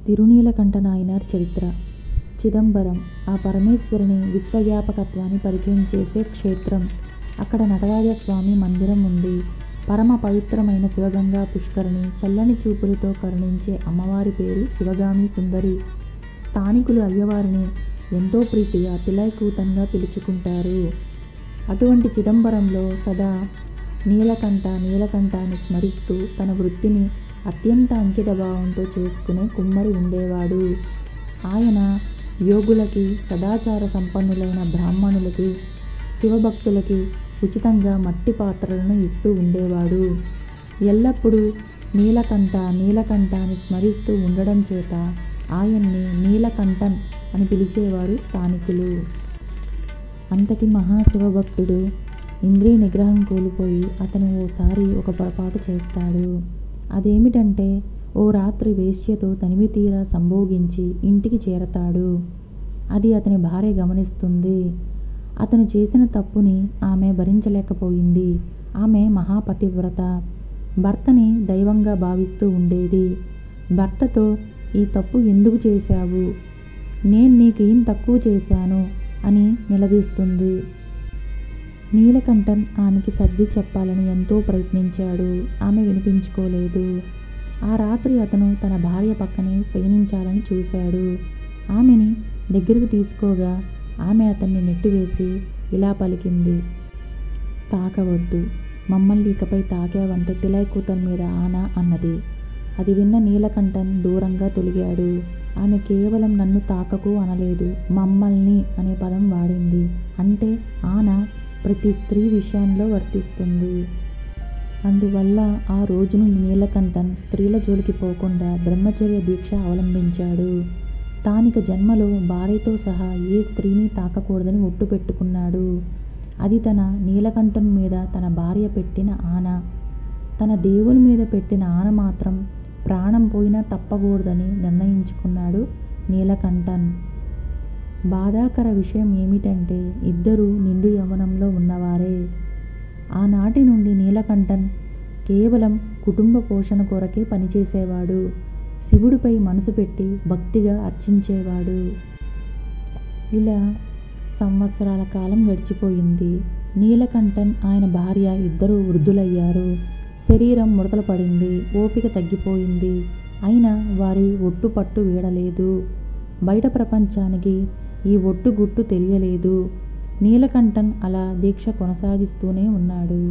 తిరునీలకంఠ నాయనార్ చరిత్ర. చిదంబరం ఆ పరమేశ్వరుని విశ్వవ్యాపకత్వాన్ని పరిచయం చేసే క్షేత్రం. అక్కడ నటరాజస్వామి మందిరం ఉంది. పరమ పవిత్రమైన శివగంగా పుష్కరిణి. చల్లని చూపులతో కరుణించే అమ్మవారి పేరు శివగామి సుందరి. స్థానికులు అయ్యవారిని ఎంతో ప్రీతిగా తిలైకూతన్గా పిలుచుకుంటారు. అటువంటి చిదంబరంలో సదా నీలకంఠ నీలకంఠ అని స్మరిస్తూ తన వృత్తిని అత్యంత అంకితభావంతో చేసుకునే కుమ్మరి ఉండేవాడు. ఆయన యోగులకి, సదాచార సంపన్నులైన బ్రాహ్మణులకి, శివభక్తులకి ఉచితంగా మట్టి పాత్రలను ఇస్తూ ఉండేవాడు. ఎల్లప్పుడూ నీలకంఠ నీలకంఠ అని స్మరిస్తూ ఉండడం చేత ఆయన్ని నీలకంఠన్ అని పిలిచేవారు స్థానికులు. అంతటి మహాశివభక్తుడు ఇంద్రియ నిగ్రహం కోల్పోయి అతను ఓసారి ఒక పొరపాటు చేస్తాడు. అదేమిటంటే ఓ రాత్రి వేశ్యతో తనివితీరా సంభోగించి ఇంటికి చేరతాడు. అది అతని భార్య గమనిస్తుంది. అతను చేసిన తప్పుని ఆమె భరించలేకపోయింది. ఆమె మహాపతివ్రత. భర్తని దైవంగా భావిస్తూ ఉండేది. భర్తతో ఈ తప్పు ఎందుకు చేశావు? నేను నీకేం తక్కువ చేశాను అని నిలదీస్తుంది. నీలకంఠన్ ఆమెకి సర్ది చెప్పాలని ఎంతో ప్రయత్నించాడు. ఆమె వినిపించుకోలేదు. ఆ రాత్రి అతను తన భార్య పక్కనే శయనించాలని చూశాడు. ఆమెని దగ్గరకు తీసుకోగా ఆమె అతన్ని నెట్టివేసి ఇలా పలికింది. తాకవద్దు. మమ్మల్ని ఇకపై తాకావంటే తిలైకూతన్ మీద ఆన అన్నది. అది విన్న నీలకంఠన్ దూరంగా తొలిగాడు. ఆమె కేవలం నన్ను తాకకు అనలేదు, మమ్మల్ని అనే పదం వాడింది. అంటే ఆన ప్రతి స్త్రీ విషయంలో వర్తిస్తుంది. అందువల్ల ఆ రోజు నుండి నీలకంఠన్ స్త్రీల జోలికి పోకుండా బ్రహ్మచర్య దీక్ష అవలంబించాడు. తానిక జన్మలో భార్యతో సహా ఏ స్త్రీని తాకకూడదని ఒట్టు పెట్టుకున్నాడు. అది తన నీలకంఠన్ మీద తన భార్య పెట్టిన ఆన. తన దేవుని మీద పెట్టిన ఆన మాత్రం ప్రాణం పోయినా తప్పకూడదని నిర్ణయించుకున్నాడు నీలకంఠన్. బాధాకర విషయం ఏమిటంటే ఇద్దరూ నిండు యవ్వనంలో ఉన్నవారే. ఆనాటి నుండి నీలకంఠన్ కేవలం కుటుంబ పోషణ కొరకే పనిచేసేవాడు. శివుడిపై మనసు పెట్టి భక్తిగా అర్చించేవాడు. ఇలా సంవత్సరాల కాలం గడిచిపోయింది. నీలకంఠన్ ఆయన భార్య ఇద్దరూ వృద్ధులయ్యారు. శరీరం ముడతలు పడింది. ఓపిక తగ్గిపోయింది. అయినా వారి ఒట్టు పట్టు వీడలేదు. బయట ప్రపంచానికి ఈ ఒట్టు గుట్టు తెలియలేదు. నీలకంఠన్ అలా దీక్ష కొనసాగిస్తూనే ఉన్నాడు.